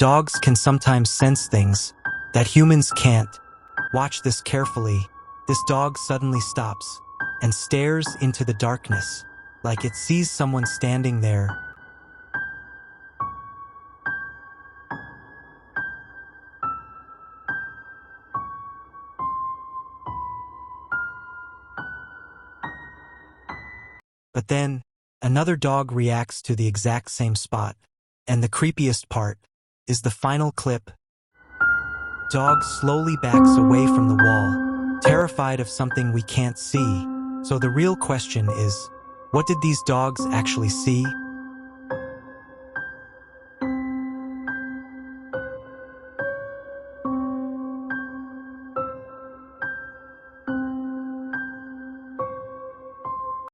Dogs can sometimes sense things that humans can't. Watch this carefully. This dog suddenly stops and stares into the darkness, like it sees someone standing there. But then, another dog reacts to the exact same spot. And the creepiest part is the final clip. Dog slowly backs away from the wall, terrified of something we can't see. So the real question is, what did these dogs actually see?